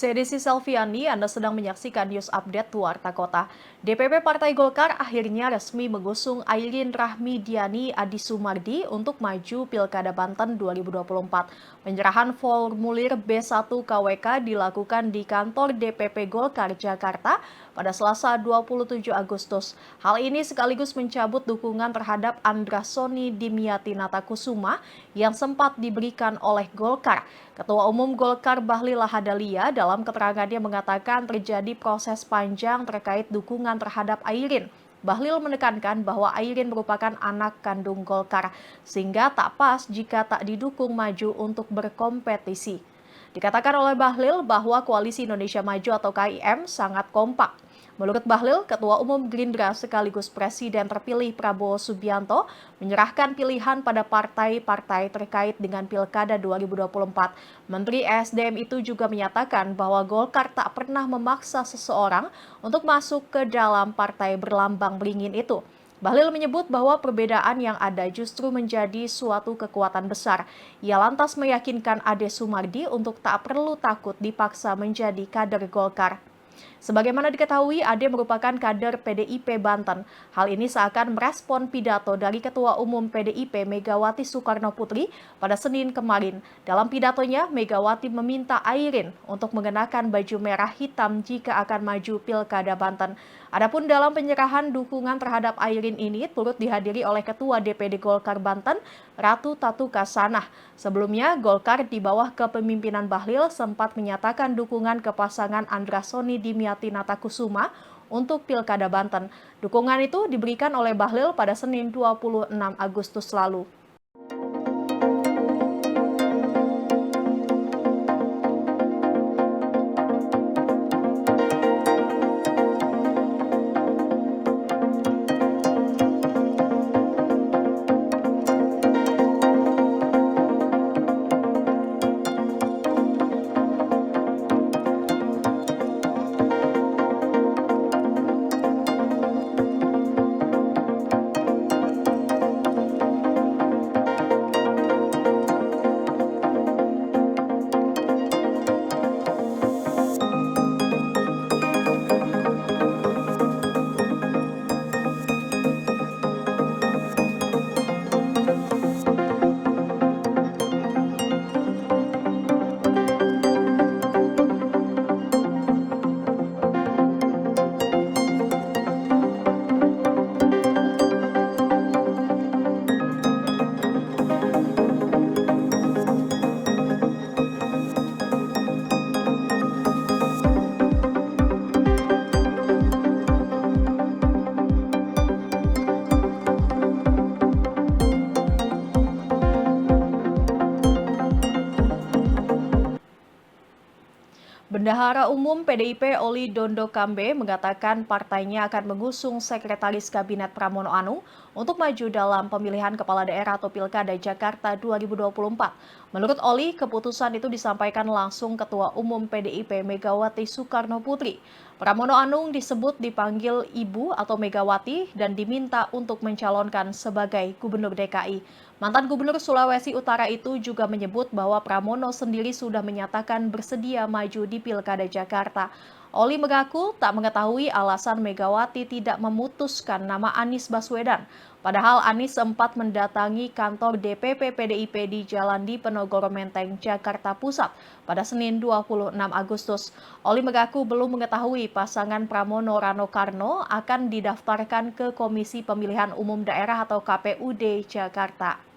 Saya Desi Selviani, Anda sedang menyaksikan News Update Warta Kota. DPP Partai Golkar akhirnya resmi mengusung Airin Rahmidiani Adi Sumardi untuk maju Pilkada Banten 2024. Penyerahan formulir B1 KWK dilakukan di kantor DPP Golkar Jakarta pada Selasa 27 Agustus. Hal ini sekaligus mencabut dukungan terhadap Andrasoni Dimyati Natakusuma yang sempat diberikan oleh Golkar. Ketua Umum Golkar Bahlil Lahadalia dalam keterangannya mengatakan terjadi proses panjang terkait dukungan terhadap Airin. Bahlil menekankan bahwa Airin merupakan anak kandung Golkar, sehingga tak pas jika tak didukung maju untuk berkompetisi. Dikatakan oleh Bahlil bahwa Koalisi Indonesia Maju atau KIM sangat kompak. Menurut Bahlil, Ketua Umum Gerindra sekaligus Presiden terpilih Prabowo Subianto menyerahkan pilihan pada partai-partai terkait dengan Pilkada 2024. Menteri ESDM itu juga menyatakan bahwa Golkar tak pernah memaksa seseorang untuk masuk ke dalam partai berlambang beringin itu. Bahlil menyebut bahwa perbedaan yang ada justru menjadi suatu kekuatan besar. Ia lantas meyakinkan Ade Sumardi untuk tak perlu takut dipaksa menjadi kader Golkar. Sebagaimana diketahui, Ade merupakan kader PDIP Banten. Hal ini seakan merespon pidato dari Ketua Umum PDIP Megawati Soekarnoputri pada Senin kemarin. Dalam pidatonya, Megawati meminta Airin untuk mengenakan baju merah hitam jika akan maju Pilkada Banten. Adapun dalam penyerahan dukungan terhadap Airin ini turut dihadiri oleh Ketua DPD Golkar Banten, Ratu Tatu Kasanah. Sebelumnya, Golkar di bawah kepemimpinan Bahlil sempat menyatakan dukungan ke pasangan Andrasoni Dimyati Natakusuma untuk Pilkada Banten. Dukungan itu diberikan oleh Bahlil pada Senin 26 Agustus lalu. Bendahara Umum PDIP Oli Dondo Kambe mengatakan partainya akan mengusung Sekretaris Kabinet Pramono Anung untuk maju dalam pemilihan Kepala Daerah atau Pilkada Jakarta 2024. Menurut Oli, keputusan itu disampaikan langsung Ketua Umum PDIP Megawati Soekarnoputri. Pramono Anung disebut dipanggil Ibu atau Megawati dan diminta untuk mencalonkan sebagai Gubernur DKI. Mantan Gubernur Sulawesi Utara itu juga menyebut bahwa Pramono sendiri sudah menyatakan bersedia maju di Pilkada Jakarta. Oli mengaku tak mengetahui alasan Megawati tidak memutuskan nama Anies Baswedan. Padahal Anies sempat mendatangi kantor DPP PDIP di Jalan Diponegoro Menteng, Jakarta Pusat pada Senin 26 Agustus. Oli mengaku belum mengetahui pasangan Pramono Rano Karno akan didaftarkan ke Komisi Pemilihan Umum Daerah atau KPUD Jakarta.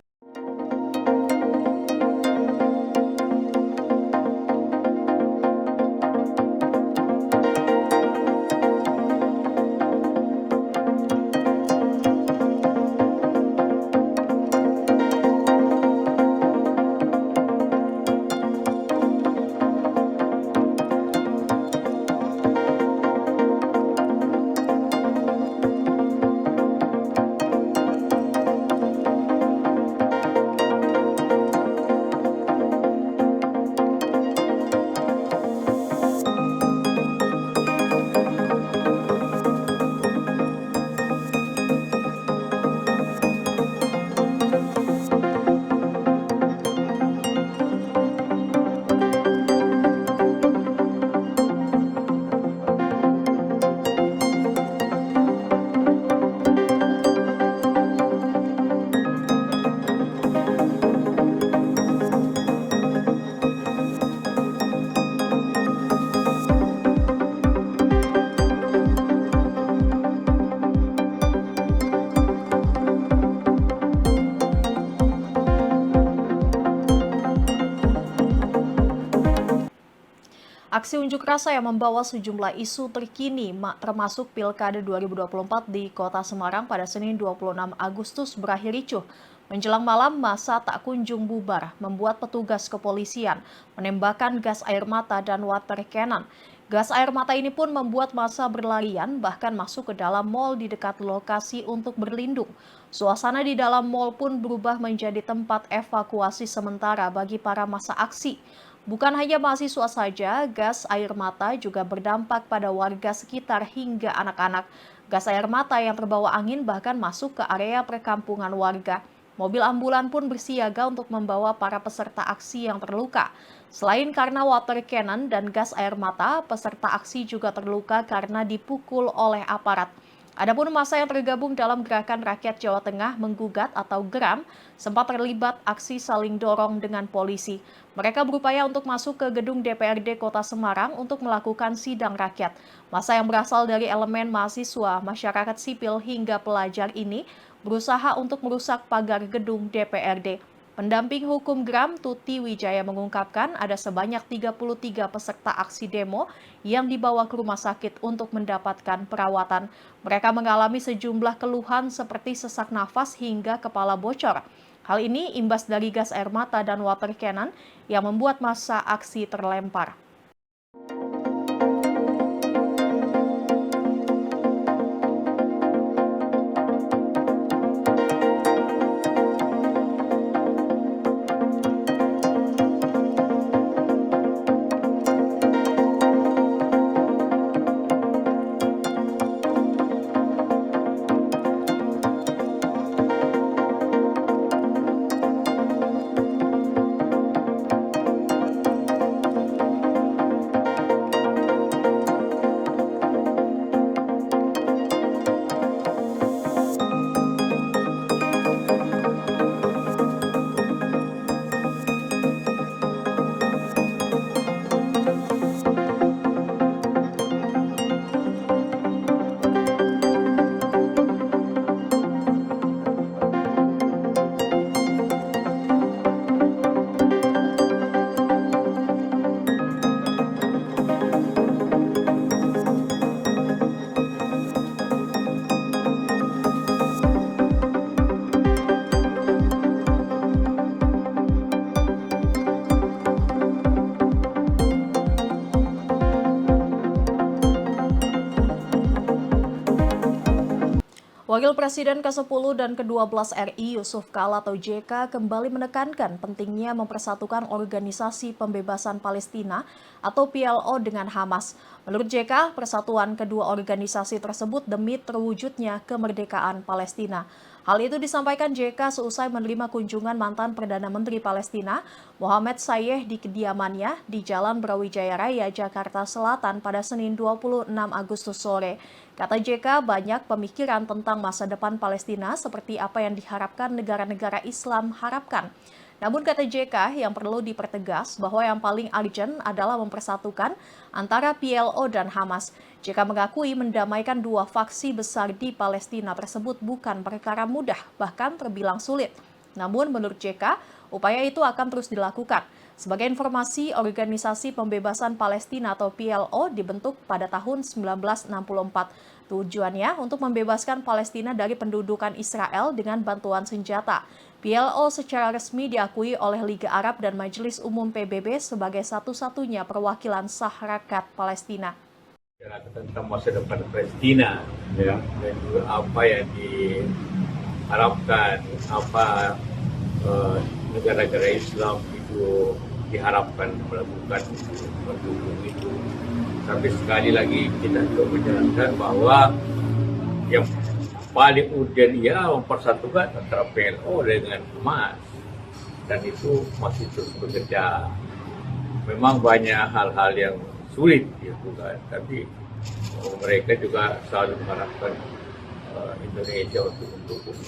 Aksi unjuk rasa yang membawa sejumlah isu terkini termasuk Pilkada 2024 di Kota Semarang pada Senin 26 Agustus berakhir ricuh. Menjelang malam, massa tak kunjung bubar, membuat petugas kepolisian menembakkan gas air mata dan water cannon. Gas air mata ini pun membuat massa berlarian, bahkan masuk ke dalam mal di dekat lokasi untuk berlindung. Suasana di dalam mal pun berubah menjadi tempat evakuasi sementara bagi para massa aksi. Bukan hanya mahasiswa saja, gas air mata juga berdampak pada warga sekitar hingga anak-anak. Gas air mata yang terbawa angin bahkan masuk ke area perkampungan warga. Mobil ambulan pun bersiaga untuk membawa para peserta aksi yang terluka. Selain karena water cannon dan gas air mata, peserta aksi juga terluka karena dipukul oleh aparat. Adapun massa yang tergabung dalam Gerakan Rakyat Jawa Tengah Menggugat atau GERAM sempat terlibat aksi saling dorong dengan polisi. Mereka berupaya untuk masuk ke gedung DPRD Kota Semarang untuk melakukan sidang rakyat. Massa yang berasal dari elemen mahasiswa, masyarakat sipil hingga pelajar ini berusaha untuk merusak pagar gedung DPRD. Pendamping hukum GERAM Tuti Wijaya mengungkapkan ada sebanyak 33 peserta aksi demo yang dibawa ke rumah sakit untuk mendapatkan perawatan. Mereka mengalami sejumlah keluhan seperti sesak nafas hingga kepala bocor. Hal ini imbas dari gas air mata dan water cannon yang membuat massa aksi terlempar. Wakil Presiden ke-10 dan ke-12 RI Yusuf Kala atau JK kembali menekankan pentingnya mempersatukan Organisasi Pembebasan Palestina atau PLO dengan Hamas. Menurut JK, persatuan kedua organisasi tersebut demi terwujudnya kemerdekaan Palestina. Hal itu disampaikan JK seusai menerima kunjungan mantan Perdana Menteri Palestina, Mohamed Sayyeh di kediamannya di Jalan Brawijaya Raya, Jakarta Selatan pada Senin 26 Agustus sore. Kata JK, banyak pemikiran tentang masa depan Palestina seperti apa yang diharapkan negara-negara Islam harapkan. Namun kata JK, yang perlu dipertegas bahwa yang paling urgent adalah mempersatukan antara PLO dan Hamas. JK mengakui mendamaikan dua faksi besar di Palestina tersebut bukan perkara mudah, bahkan terbilang sulit. Namun menurut JK, upaya itu akan terus dilakukan. Sebagai informasi, Organisasi Pembebasan Palestina atau PLO dibentuk pada tahun 1964. Tujuannya untuk membebaskan Palestina dari pendudukan Israel dengan bantuan senjata. PLO secara resmi diakui oleh Liga Arab dan Majelis Umum PBB sebagai satu-satunya perwakilan sah rakyat Palestina. Tentang masa depan Palestina, ya, dan juga apa yang diharapkan, apa negara-negara Islam itu diharapkan melakukan mendukung itu. Tapi sekali lagi kita juga menjelaskan bahwa yang paling urgent ya mempersatukan antara PLO dengan Hamas, dan itu masih terus bekerja. Memang banyak hal-hal yang sulit gitu kan, tapi mereka juga selalu mengharapkan Indonesia untuk mendukung.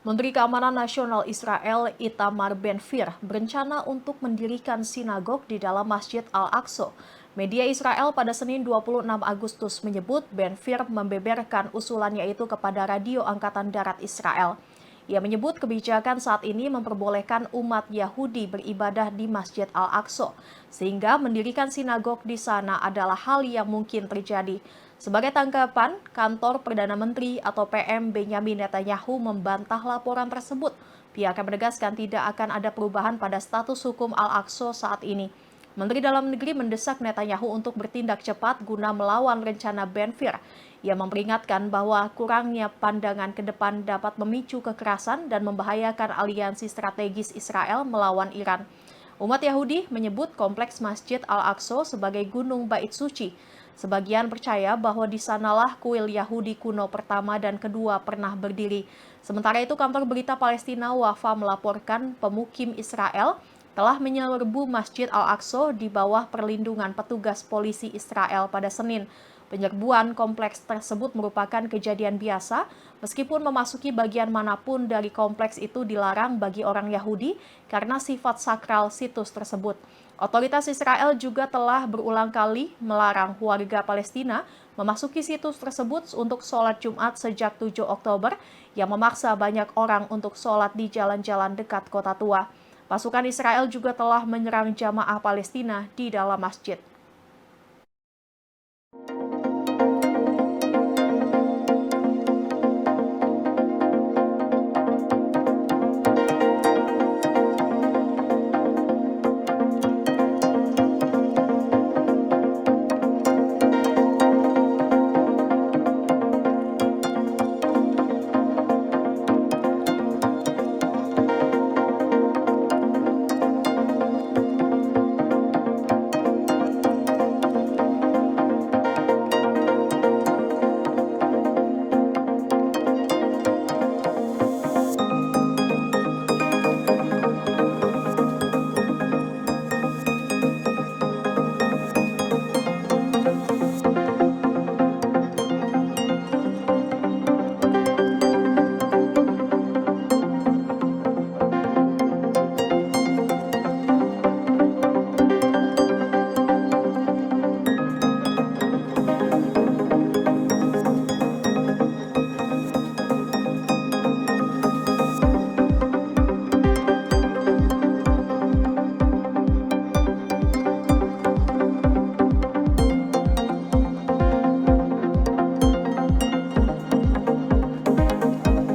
Menteri Keamanan Nasional Israel Itamar Ben-Gvir berencana untuk mendirikan sinagog di dalam Masjid Al-Aqsa. Media Israel pada Senin 26 Agustus menyebut Ben-Gvir membeberkan usulannya itu kepada Radio Angkatan Darat Israel. Ia menyebut kebijakan saat ini memperbolehkan umat Yahudi beribadah di Masjid Al-Aqsa, sehingga mendirikan sinagog di sana adalah hal yang mungkin terjadi. Sebagai tanggapan, kantor Perdana Menteri atau PM Benyamin Netanyahu membantah laporan tersebut. Pihaknya menegaskan tidak akan ada perubahan pada status hukum Al-Aqsa saat ini. Menteri Dalam Negeri mendesak Netanyahu untuk bertindak cepat guna melawan rencana Ben Gvir. Ia memperingatkan bahwa kurangnya pandangan ke depan dapat memicu kekerasan dan membahayakan aliansi strategis Israel melawan Iran. Umat Yahudi menyebut kompleks Masjid Al-Aqsa sebagai gunung bait suci. Sebagian percaya bahwa di sanalah kuil Yahudi kuno pertama dan kedua pernah berdiri. Sementara itu, kantor berita Palestina Wafa melaporkan pemukim Israel telah menyerbu Masjid Al-Aqsa di bawah perlindungan petugas polisi Israel pada Senin. Penyerbuan kompleks tersebut merupakan kejadian biasa, meskipun memasuki bagian manapun dari kompleks itu dilarang bagi orang Yahudi karena sifat sakral situs tersebut. Otoritas Israel juga telah berulang kali melarang warga Palestina memasuki situs tersebut untuk sholat Jumat sejak 7 Oktober yang memaksa banyak orang untuk sholat di jalan-jalan dekat kota tua. Pasukan Israel juga telah menyerang jamaah Palestina di dalam masjid.